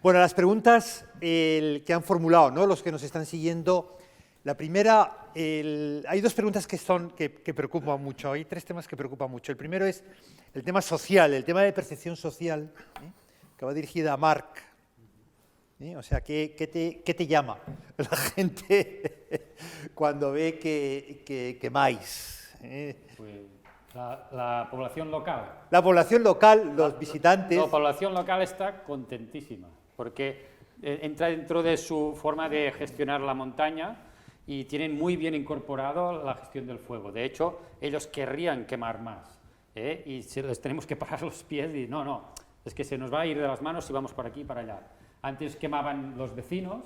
Bueno, las preguntas que han formulado, ¿no?, los que nos están siguiendo. La primera, hay dos preguntas que preocupan mucho. Hay tres temas que preocupan mucho. El primero es el tema social, el tema de percepción social, que va dirigida a Marc. O sea, ¿qué te llama la gente cuando ve que quemáis? Pues la población local. La población local, los visitantes. La población local está contentísima, porque entra dentro de su forma de gestionar la montaña y tienen muy bien incorporado la gestión del fuego. De hecho, ellos querrían quemar más, y si les tenemos que parar los pies y no, es que se nos va a ir de las manos si vamos por aquí y para allá. Antes quemaban los vecinos,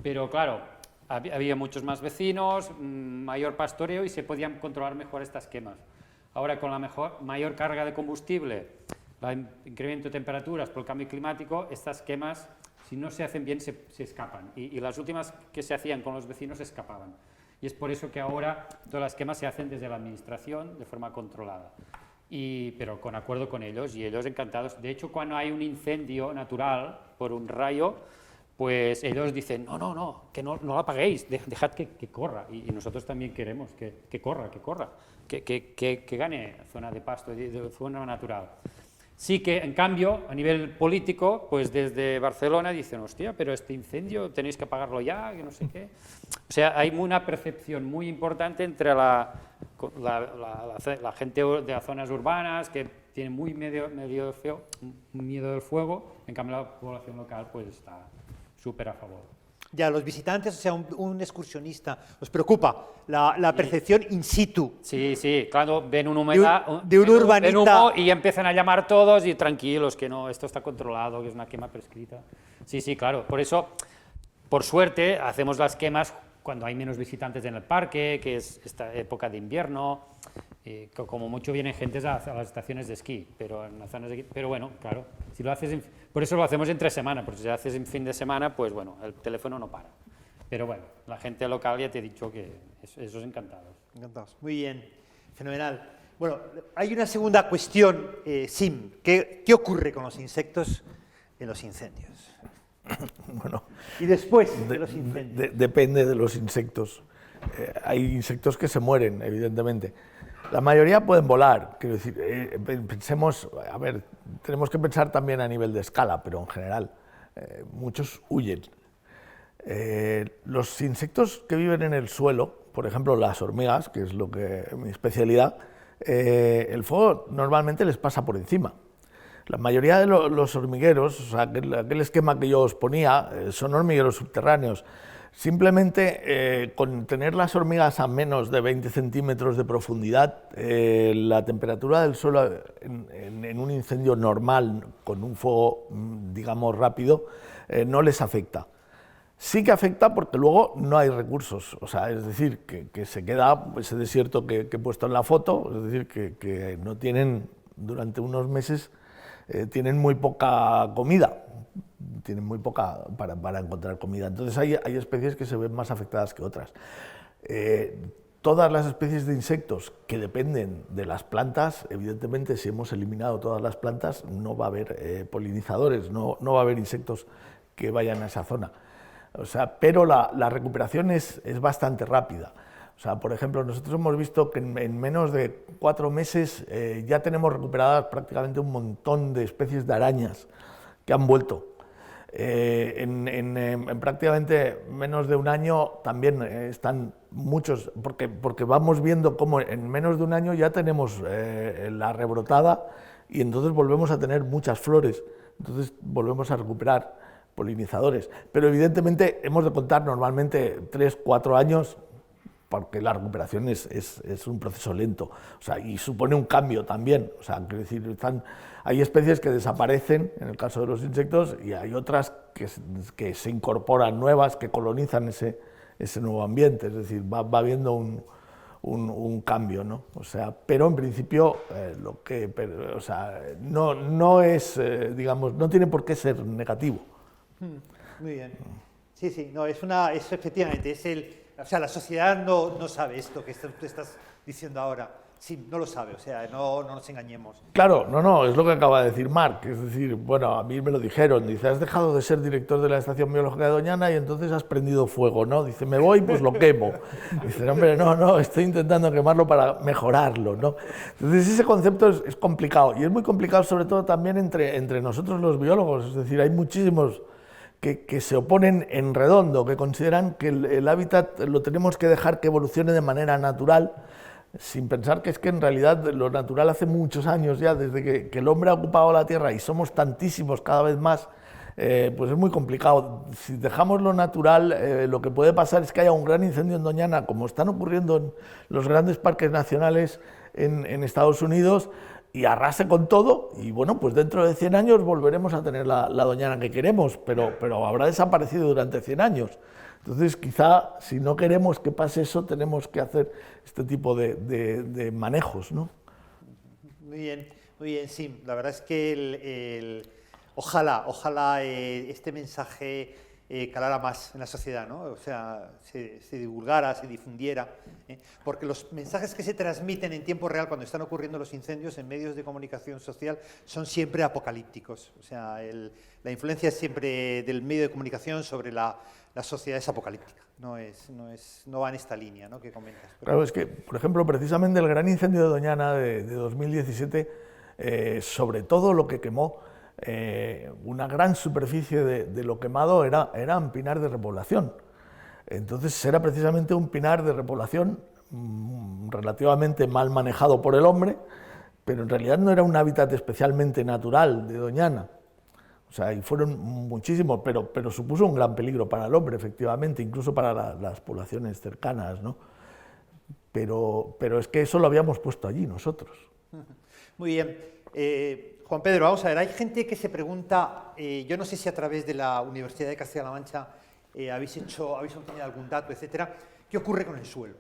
pero claro, había muchos más vecinos, mayor pastoreo y se podían controlar mejor estas quemas. Ahora, con la mayor carga de combustible, el incremento de temperaturas por el cambio climático, estas quemas, si no se hacen bien, se escapan. Y las últimas que se hacían con los vecinos se escapaban. Y es por eso que ahora todas las quemas se hacen desde la administración de forma controlada. Pero con acuerdo con ellos, y ellos encantados. De hecho, cuando hay un incendio natural por un rayo, pues ellos dicen, no, que no lo apaguéis, dejad que corra. Y nosotros también queremos que corra, que gane zona de pasto, de zona natural. Sí que, en cambio, a nivel político, pues desde Barcelona dicen, hostia, pero este incendio tenéis que apagarlo ya, que no sé qué. O sea, hay una percepción muy importante entre la gente de las zonas urbanas, que tiene muy miedo del fuego, en cambio la población local pues está súper a favor. Ya, los visitantes, o sea, un excursionista, ¿os preocupa la percepción in situ? Sí, claro, ven una humedad, de un urbanita. ven humo y empiezan a llamar todos y tranquilos, que no, esto está controlado, que es una quema prescrita. Sí, claro, por eso, por suerte, hacemos las quemas cuando hay menos visitantes en el parque, que es esta época de invierno, como mucho vienen gentes a las estaciones de esquí, pero en las zonas de esquí, pero bueno, claro, si lo haces por eso lo hacemos entre semana, porque si lo haces en fin de semana, pues bueno, el teléfono no para. Pero bueno, la gente local ya te he dicho que esos encantados. Encantados, muy bien, fenomenal. Bueno, hay una segunda cuestión, Sim, ¿qué ocurre con los insectos en los incendios? Bueno, y después de los incendios. Depende de los insectos. Hay insectos que se mueren, evidentemente. La mayoría pueden volar, quiero decir, pensemos, a ver, tenemos que pensar también a nivel de escala, pero en general, muchos huyen. Los insectos que viven en el suelo, por ejemplo las hormigas, que es mi especialidad, el fuego normalmente les pasa por encima. La mayoría de los hormigueros, o sea, aquel esquema que yo os ponía, son hormigueros subterráneos. Simplemente con tener las hormigas a menos de 20 centímetros de profundidad, la temperatura del suelo en un incendio normal, con un fuego, digamos, rápido, no les afecta. Sí que afecta porque luego no hay recursos, o sea, es decir, que se queda ese desierto que he puesto en la foto, es decir, que no tienen, durante unos meses, tienen muy poca comida. Tienen muy poca para encontrar comida. Entonces hay especies que se ven más afectadas que otras. Todas las especies de insectos que dependen de las plantas, evidentemente si hemos eliminado todas las plantas no va a haber polinizadores, no va a haber insectos que vayan a esa zona. O sea, pero la recuperación es bastante rápida. O sea, por ejemplo, nosotros hemos visto que en menos de 4 meses ya tenemos recuperadas prácticamente un montón de especies de arañas que han vuelto. En prácticamente menos de un año también están muchos, porque vamos viendo cómo en menos de un año ya tenemos la rebrotada y entonces volvemos a tener muchas flores, entonces volvemos a recuperar polinizadores. Pero evidentemente hemos de contar normalmente 3-4 años, porque la recuperación es un proceso lento, o sea, y supone un cambio también. O sea, quiero decir, hay especies que desaparecen, en el caso de los insectos, y hay otras que se incorporan nuevas, que colonizan ese nuevo ambiente, es decir, va habiendo un cambio, ¿no? O sea, pero en principio, o sea, no es, digamos, no tiene por qué ser negativo. Muy bien. Sí, no, efectivamente, o sea, la sociedad no sabe esto que tú estás diciendo ahora. sí, no lo sabe, o sea, no nos engañemos. Claro, no, es lo que acaba de decir Marc, es decir, bueno, a mí me lo dijeron, dice, has dejado de ser director de la Estación Biológica de Doñana y entonces has prendido fuego, ¿no? Dice, me voy, pues lo quemo. Dice, hombre, no, estoy intentando quemarlo para mejorarlo, ¿no? Entonces ese concepto es complicado, y es muy complicado sobre todo también entre nosotros los biólogos, es decir, hay muchísimos que se oponen en redondo, que consideran que el hábitat lo tenemos que dejar que evolucione de manera natural, sin pensar que es que en realidad lo natural hace muchos años ya, desde que el hombre ha ocupado la Tierra y somos tantísimos cada vez más, pues es muy complicado. Si dejamos lo natural, lo que puede pasar es que haya un gran incendio en Doñana, como están ocurriendo en los grandes parques nacionales en Estados Unidos, y arrase con todo, y bueno, pues dentro de 100 años volveremos a tener la Doñana que queremos, pero habrá desaparecido durante 100 años. Entonces, quizá, si no queremos que pase eso, tenemos que hacer este tipo de manejos, ¿no? Muy bien, sí. La verdad es que ojalá este mensaje calara más en la sociedad, ¿no? O sea, se divulgara, se difundiera, porque los mensajes que se transmiten en tiempo real cuando están ocurriendo los incendios en medios de comunicación social son siempre apocalípticos. O sea, la influencia siempre del medio de comunicación sobre la sociedad es apocalíptica, no va en esta línea, ¿no?, que comentas. Claro, es que, por ejemplo, precisamente el gran incendio de Doñana de 2017, sobre todo lo que quemó, una gran superficie de lo quemado era un pinar de repoblación. Entonces era precisamente un pinar de repoblación relativamente mal manejado por el hombre, pero en realidad no era un hábitat especialmente natural de Doñana. O sea, y fueron muchísimos, pero supuso un gran peligro para el hombre, efectivamente, incluso para las poblaciones cercanas, ¿no? Pero es que eso lo habíamos puesto allí nosotros. Muy bien. Juan Pedro, vamos a ver, hay gente que se pregunta, yo no sé si a través de la Universidad de Castilla-La Mancha habéis obtenido algún dato, etcétera, ¿qué ocurre con el suelo?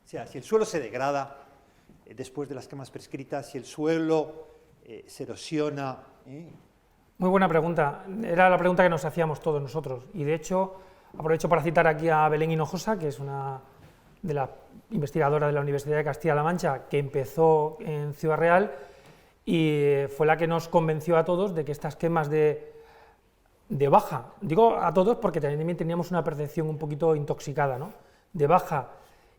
O sea, si el suelo se degrada después de las quemas prescritas, si el suelo se erosiona... Muy buena pregunta. Era la pregunta que nos hacíamos todos nosotros. Y de hecho, aprovecho para citar aquí a Belén Hinojosa, que es una de las investigadoras de la Universidad de Castilla-La Mancha, que empezó en Ciudad Real y fue la que nos convenció a todos de que estas quemas de baja, digo a todos porque también teníamos una percepción un poquito intoxicada, ¿no?, de baja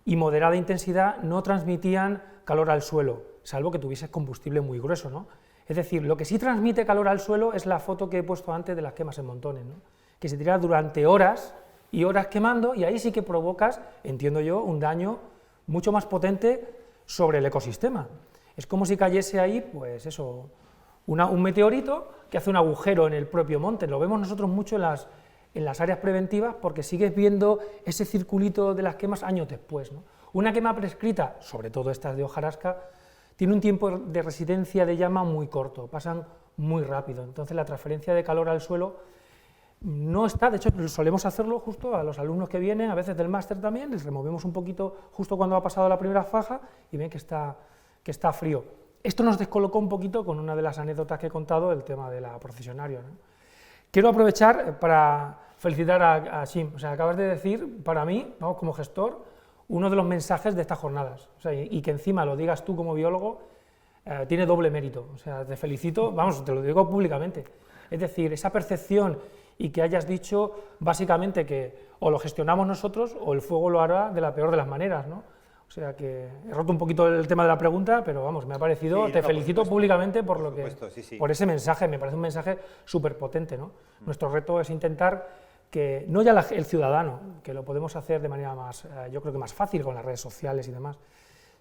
y moderada intensidad no transmitían calor al suelo, salvo que tuviese combustible muy grueso, ¿no? Es decir, lo que sí transmite calor al suelo es la foto que he puesto antes de las quemas en montones, ¿no?, que se tira durante horas y horas quemando, y ahí sí que provocas, entiendo yo, un daño mucho más potente sobre el ecosistema. Es como si cayese ahí, pues eso, un meteorito que hace un agujero en el propio monte. Lo vemos nosotros mucho en las áreas preventivas porque sigues viendo ese circulito de las quemas años después, ¿no? Una quema prescrita, sobre todo estas de hojarasca, tiene un tiempo de resistencia de llama muy corto, pasan muy rápido, entonces la transferencia de calor al suelo no está. De hecho solemos hacerlo justo a los alumnos que vienen, a veces del máster también, les removemos un poquito justo cuando ha pasado la primera faja y ven que está frío. Esto nos descolocó un poquito con una de las anécdotas que he contado, el tema de la procesionaria, ¿no? Quiero aprovechar para felicitar a Xim. O sea, acabas de decir, para mí, vamos, como gestor, uno de los mensajes de estas jornadas. O sea, y que encima lo digas tú como biólogo, tiene doble mérito. O sea, te felicito, vamos, te lo digo públicamente. Es decir, esa percepción y que hayas dicho básicamente que o lo gestionamos nosotros o el fuego lo hará de la peor de las maneras, ¿no? O sea que he roto un poquito el tema de la pregunta, pero vamos, me ha parecido, sí, te felicito públicamente por por ese mensaje, me parece un mensaje súper potente, ¿no? Nuestro reto es intentar que, no ya el ciudadano, que lo podemos hacer de manera más, yo creo que más fácil con las redes sociales y demás,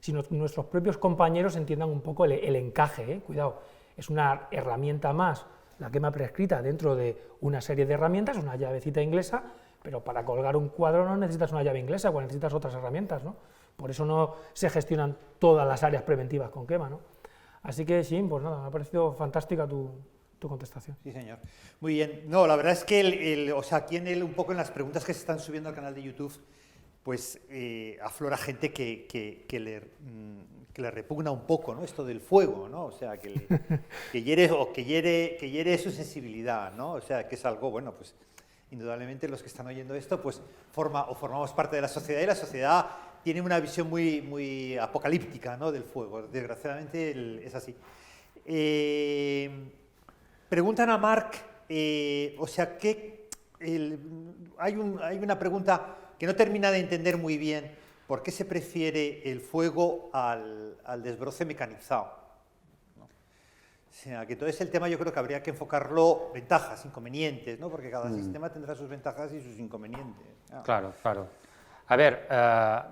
sino nuestros propios compañeros entiendan un poco el encaje, ¿eh? Cuidado, es una herramienta más, la quema prescrita dentro de una serie de herramientas, una llavecita inglesa, pero para colgar un cuadro no necesitas una llave inglesa, pues necesitas otras herramientas, ¿no? Por eso no se gestionan todas las áreas preventivas con quema, ¿no? Así que sí, pues nada, me ha parecido fantástica tu contestación. Sí, señor. Muy bien. No, la verdad es que o sea, aquí un poco en las preguntas que se están subiendo al canal de YouTube, pues aflora gente que le repugna un poco, ¿no?, esto del fuego, ¿no? O sea, que hiere su sensibilidad, ¿no? O sea, que es algo, bueno, pues indudablemente los que están oyendo esto, pues formamos parte de la sociedad y la sociedad tiene una visión muy apocalíptica, ¿no?, del fuego. Desgraciadamente es así. Preguntan a Marc, o sea, hay una pregunta que no termina de entender muy bien. ¿Por qué se prefiere el fuego al desbroce mecanizado? ¿No? O sea, que entonces el tema yo creo que habría que enfocarlo ventajas, inconvenientes, ¿no? Porque cada sistema tendrá sus ventajas y sus inconvenientes. Claro, claro. A ver,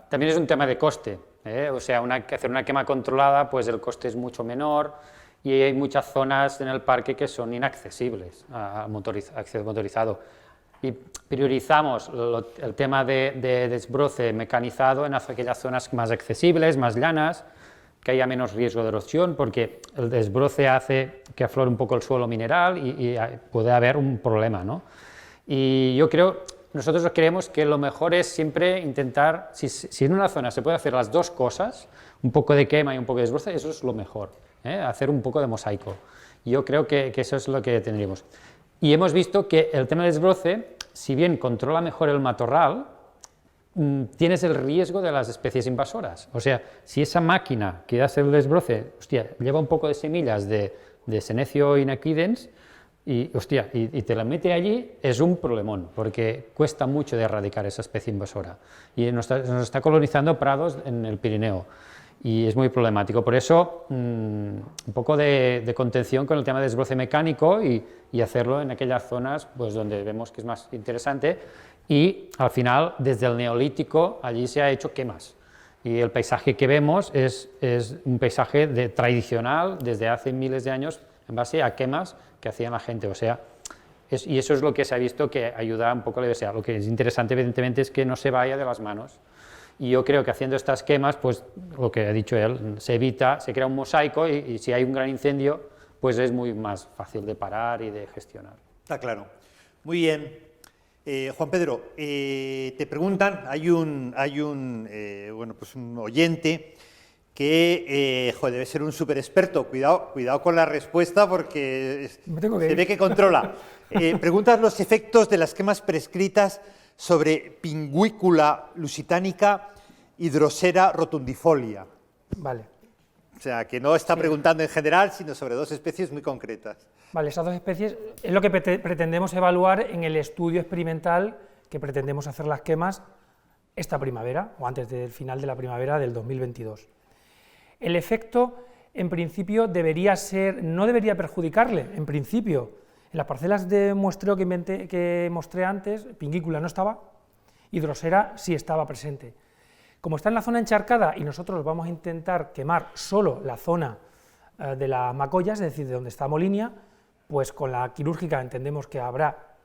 también es un tema de coste, ¿eh? O sea, hacer una quema controlada, pues el coste es mucho menor y hay muchas zonas en el parque que son inaccesibles a acceso motorizado. Y priorizamos el tema de desbroce mecanizado en aquellas zonas más accesibles, más llanas, que haya menos riesgo de erosión, porque el desbroce hace que aflore un poco el suelo mineral y puede haber un problema, ¿no? Y yo creo, nosotros creemos que lo mejor es siempre intentar, si en una zona se puede hacer las dos cosas, un poco de quema y un poco de desbroce, eso es lo mejor, ¿eh? Hacer un poco de mosaico. Yo creo que eso es lo que tendríamos. Y hemos visto que el tema del desbroce, si bien controla mejor el matorral, tienes el riesgo de las especies invasoras. O sea, si esa máquina que hace el desbroce, hostia, lleva un poco de semillas de Senecio inaquidens y te la mete allí, es un problemón, porque cuesta mucho de erradicar esa especie invasora. Y nos está colonizando prados en el Pirineo. Y es muy problemático. Por eso, un poco de contención con el tema de desbroce mecánico y hacerlo en aquellas zonas pues, donde vemos que es más interesante. Y al final, desde el Neolítico, allí se ha hecho quemas. Y el paisaje que vemos es un paisaje tradicional desde hace miles de años en base a quemas que hacían la gente. O sea, y eso es lo que se ha visto que ayuda un poco a la diversidad. Lo que es interesante, evidentemente, es que no se vaya de las manos. Y yo creo que haciendo estas quemas, pues lo que ha dicho él, se evita, se crea un mosaico y si hay un gran incendio, pues es muy más fácil de parar y de gestionar. Está claro. Muy bien. Juan Pedro, te preguntan, hay un oyente que debe ser un súper experto. Cuidado con la respuesta porque se ve que controla. Preguntas los efectos de las quemas prescritas sobre Pinguicula lusitanica y Drosera rotundifolia. Vale. O sea, que no está preguntando en general, sino sobre dos especies muy concretas. Vale, esas dos especies es lo que pretendemos evaluar en el estudio experimental que pretendemos hacer las quemas esta primavera, o antes del final de la primavera del 2022. El efecto, en principio, no debería perjudicarle, en principio. En las parcelas de muestreo que mostré antes, Pinguicula no estaba y Drosera sí estaba presente. Como está en la zona encharcada y nosotros vamos a intentar quemar solo la zona de las macollas, es decir, de donde está Molinia, pues con la quirúrgica entendemos que habrá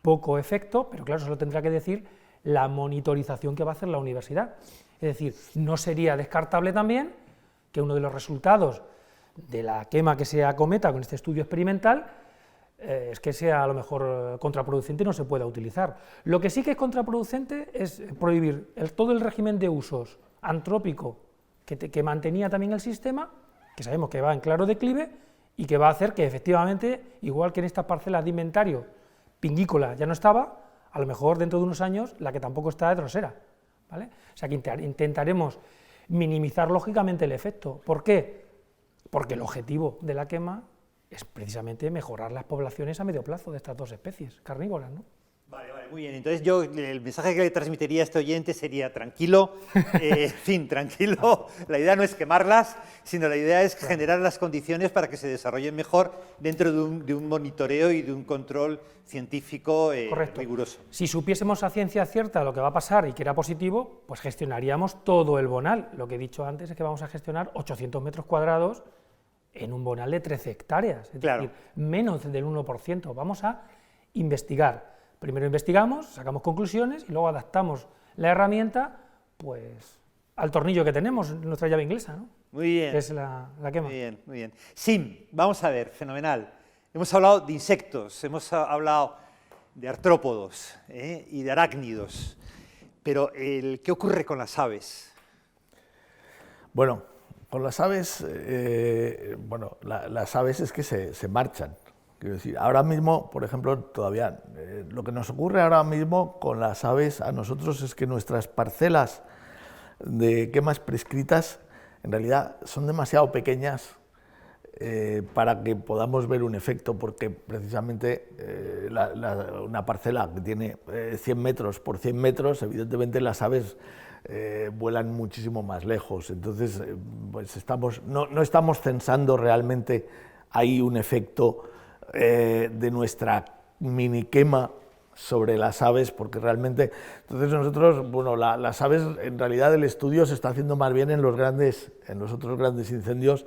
poco efecto, pero claro, solo tendrá que decir la monitorización que va a hacer la universidad. Es decir, no sería descartable también que uno de los resultados de la quema que se acometa con este estudio experimental es que sea a lo mejor contraproducente y no se pueda utilizar. Lo que sí que es contraproducente es prohibir todo el régimen de usos antrópico que mantenía también el sistema, que sabemos que va en claro declive y que va a hacer que efectivamente, igual que en estas parcelas de inventario, Pinguícola ya no estaba, a lo mejor dentro de unos años la que tampoco está es Drosera, ¿vale? O sea que intentaremos minimizar lógicamente el efecto. ¿Por qué? Porque el objetivo de la quema es precisamente mejorar las poblaciones a medio plazo de estas dos especies carnívoras, ¿no? Vale, muy bien. Entonces yo, el mensaje que le transmitiría a este oyente sería tranquilo, tranquilo. La idea no es quemarlas, sino la idea es generar las condiciones para que se desarrollen mejor dentro de un monitoreo y de un control científico riguroso. Si supiésemos a ciencia cierta lo que va a pasar y que era positivo, pues gestionaríamos todo el bonal. Lo que he dicho antes es que vamos a gestionar 800 metros cuadrados en un bonal de 13 hectáreas, es decir, menos del 1%. Vamos a investigar. Primero investigamos, sacamos conclusiones y luego adaptamos la herramienta pues, al tornillo que tenemos en nuestra llave inglesa, ¿no? Muy bien. Que es la quema. Muy bien, muy bien. Sim, vamos a ver, fenomenal. Hemos hablado de insectos, hemos hablado de artrópodos y de arácnidos, pero ¿qué ocurre con las aves? Bueno, con las aves, las aves es que se marchan. Quiero decir, ahora mismo, por ejemplo, todavía, lo que nos ocurre ahora mismo con las aves a nosotros es que nuestras parcelas de quemas prescritas en realidad son demasiado pequeñas para que podamos ver un efecto, porque precisamente una parcela que tiene 100 metros por 100 metros, evidentemente las aves vuelan muchísimo más lejos. Entonces, pues no estamos censando realmente ahí un efecto de nuestra mini quema sobre las aves, porque realmente, entonces nosotros, bueno, las aves, en realidad el estudio se está haciendo más bien en los otros grandes incendios,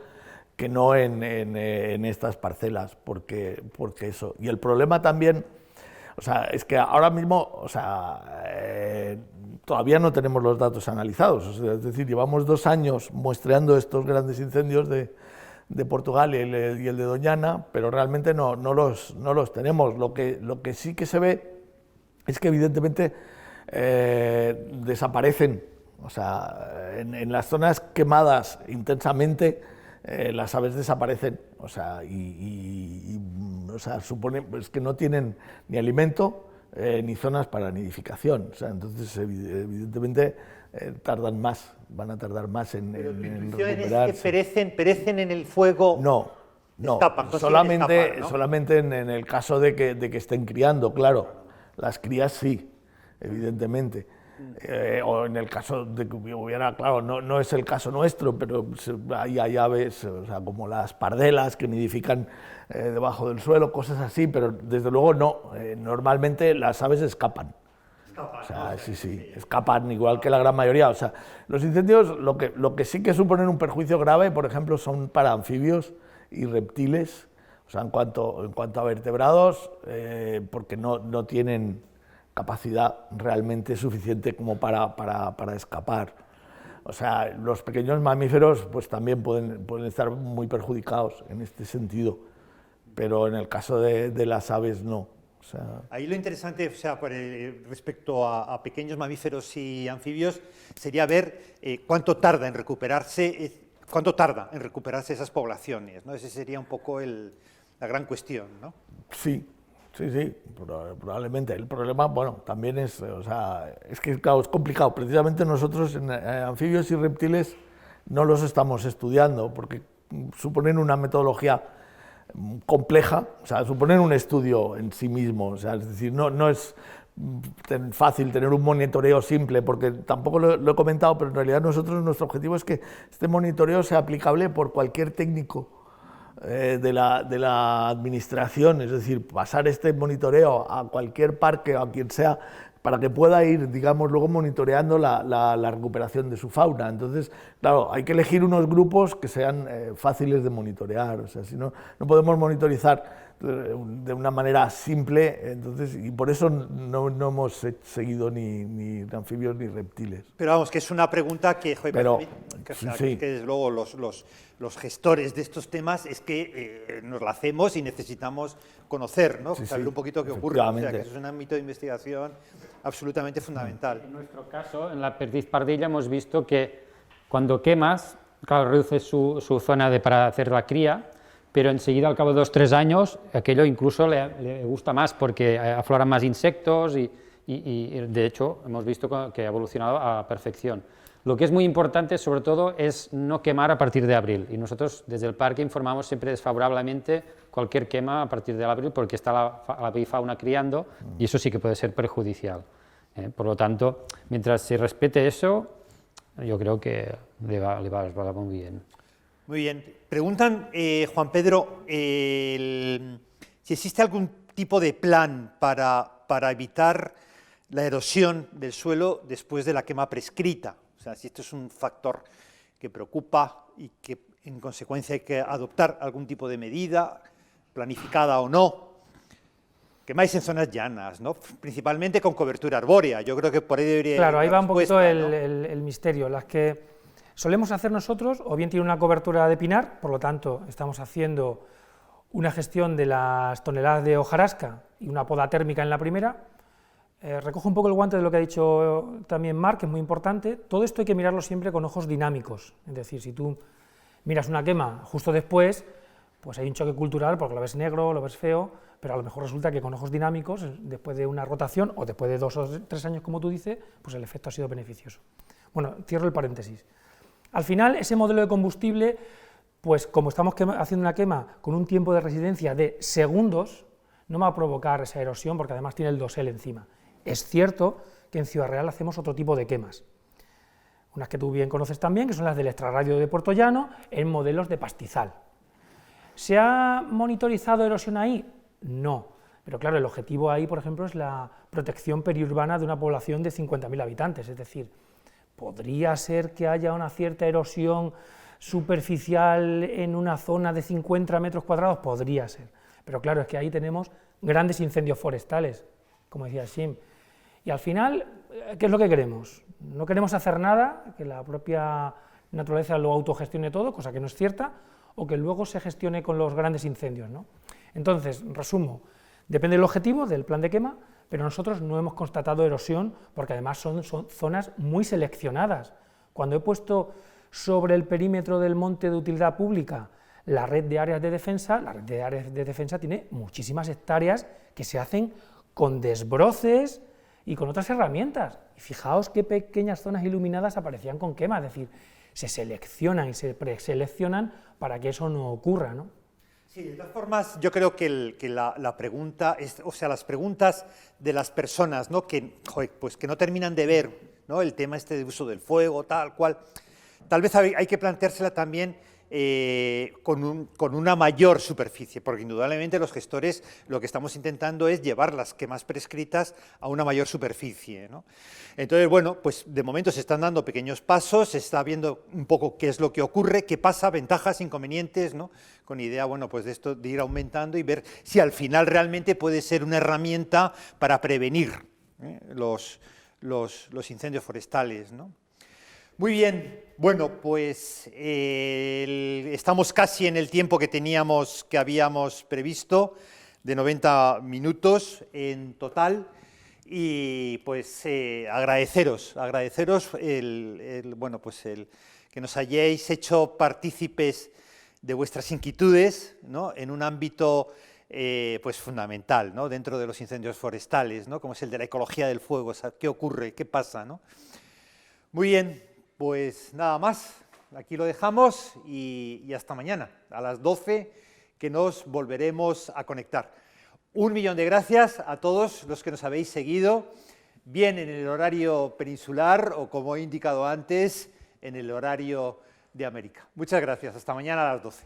que no en estas parcelas, porque eso. Y el problema también, o sea, es que ahora mismo, o sea, todavía no tenemos los datos analizados, o sea, es decir, llevamos 2 años muestreando estos grandes incendios de Portugal y el de Doñana, pero realmente no los tenemos. Lo que sí que se ve es que evidentemente desaparecen, o sea, en las zonas quemadas intensamente, las aves desaparecen, o sea, o sea, supone pues, que no tienen ni alimento ni zonas para nidificación, o sea, entonces evidentemente van a tardar más en recuperarse. ¿Es que perecen en el fuego? No, escapan, solamente, ¿no? solamente en el caso de que estén criando, claro, las crías sí, evidentemente. O en el caso de que hubiera, claro, no es el caso nuestro, pero hay aves, o sea, como las pardelas que nidifican debajo del suelo, cosas así, pero desde luego no, normalmente las aves escapan. O sea, sí, escapan igual que la gran mayoría. O sea, los incendios lo que sí que suponen un perjuicio grave, por ejemplo, son para anfibios y reptiles, o sea, en cuanto a vertebrados, porque no tienen capacidad realmente suficiente como para escapar. O sea, los pequeños mamíferos pues también pueden estar muy perjudicados en este sentido, pero en el caso de las aves no. O sea, ahí lo interesante, o sea, respecto a pequeños mamíferos y anfibios, sería ver cuánto tarda en recuperarse esas poblaciones, ¿no? Ese sería un poco la gran cuestión, ¿no? Sí, probablemente. El problema, bueno, también es, o sea, es que claro, es complicado. Precisamente nosotros en anfibios y reptiles no los estamos estudiando porque suponen una metodología compleja, o sea, suponen un estudio en sí mismo, o sea, es decir, no es fácil tener un monitoreo simple, porque tampoco lo he comentado, pero en realidad nuestro objetivo es que este monitoreo sea aplicable por cualquier técnico de la administración, es decir, pasar este monitoreo a cualquier parque o a quien sea, para que pueda ir, digamos, luego monitoreando la recuperación de su fauna. Entonces, claro, hay que elegir unos grupos que sean fáciles de monitorear, o sea, si no podemos monitorizar de una manera simple, entonces, y por eso no hemos seguido ni anfibios ni reptiles. Pero vamos, que es una pregunta que, joder, sí. que desde luego los gestores de estos temas es que nos la hacemos y necesitamos conocer, ¿no? Saber un poquito qué ocurre. O sea, que eso es un ámbito de investigación absolutamente fundamental. En nuestro caso, en la perdiz pardilla, hemos visto que cuando quemas, claro, reduces su zona para hacer la cría, pero enseguida, al cabo de 2 o 3 años, aquello incluso le gusta más porque afloran más insectos y de hecho hemos visto que ha evolucionado a perfección. Lo que es muy importante, sobre todo, es no quemar a partir de abril, y nosotros desde el parque informamos siempre desfavorablemente cualquier quema a partir de abril porque está la avifauna criando y eso sí que puede ser perjudicial. Por lo tanto, mientras se respete eso, yo creo que le va muy bien. Muy bien. Preguntan, Juan Pedro, si existe algún tipo de plan para evitar la erosión del suelo después de la quema prescrita. O sea, si esto es un factor que preocupa y que en consecuencia hay que adoptar algún tipo de medida, planificada o no. Quemáis en zonas llanas, ¿no? Principalmente con cobertura arbórea. Yo creo que por ahí debería... Claro, ahí va un poquito ¿no? el misterio. Las que solemos hacer nosotros, o bien tiene una cobertura de pinar, por lo tanto estamos haciendo una gestión de las toneladas de hojarasca y una poda térmica en la primera. Recojo un poco el guante de lo que ha dicho también Marc, que es muy importante. Todo esto hay que mirarlo siempre con ojos dinámicos, es decir, si tú miras una quema justo después, pues hay un choque cultural porque lo ves negro, lo ves feo, pero a lo mejor resulta que con ojos dinámicos, después de una rotación o después de 2 o 3 años, como tú dices, pues el efecto ha sido beneficioso. Bueno, cierro el paréntesis. Al final, ese modelo de combustible, pues como estamos haciendo una quema con un tiempo de residencia de segundos, no va a provocar esa erosión, porque además tiene el dosel encima. Es cierto que en Ciudad Real hacemos otro tipo de quemas, unas que tú bien conoces también, que son las del extrarradio de Puerto Llano, en modelos de pastizal. ¿Se ha monitorizado erosión ahí? No, pero claro, el objetivo ahí, por ejemplo, es la protección periurbana de una población de 50.000 habitantes, es decir, podría ser que haya una cierta erosión superficial en una zona de 50 metros cuadrados, podría ser, pero claro, es que ahí tenemos grandes incendios forestales, como decía Xim, y al final, ¿qué es lo que queremos? No queremos hacer nada, que la propia naturaleza lo autogestione todo, cosa que no es cierta, o que luego se gestione con los grandes incendios, ¿no? Entonces, resumo, depende del objetivo del plan de quema, pero nosotros no hemos constatado erosión, porque además son zonas muy seleccionadas. Cuando he puesto sobre el perímetro del monte de utilidad pública la red de áreas de defensa, la red de áreas de defensa tiene muchísimas hectáreas que se hacen con desbroces y con otras herramientas. Y fijaos qué pequeñas zonas iluminadas aparecían con quema, es decir, se seleccionan y se preseleccionan para que eso no ocurra, ¿no? Sí, de todas formas, yo creo que, la pregunta, o sea, las preguntas de las personas, ¿no? Que, joder, pues que no terminan de ver, ¿no? El tema este de uso del fuego, tal cual, tal vez hay que planteársela también con una mayor superficie, porque indudablemente los gestores lo que estamos intentando es llevar las quemas prescritas a una mayor superficie, ¿no? Entonces, bueno, pues de momento se están dando pequeños pasos, se está viendo un poco qué es lo que ocurre, qué pasa, ventajas, inconvenientes, ¿no? Con idea, bueno, pues de esto, de ir aumentando y ver si al final realmente puede ser una herramienta para prevenir los incendios forestales, ¿no? Muy bien, bueno, pues estamos casi en el tiempo que habíamos previsto, de 90 minutos en total, y pues agradeceros bueno, pues que nos hayáis hecho partícipes de vuestras inquietudes, ¿no? En un ámbito pues fundamental, ¿no? Dentro de los incendios forestales, ¿no? Como es el de la ecología del fuego, o sea, qué ocurre, qué pasa, ¿no? Muy bien. Pues nada más, aquí lo dejamos y hasta mañana, a las 12, que nos volveremos a conectar. 1.000.000 de gracias a todos los que nos habéis seguido, bien en el horario peninsular o, como he indicado antes, en el horario de América. Muchas gracias, hasta mañana a las 12.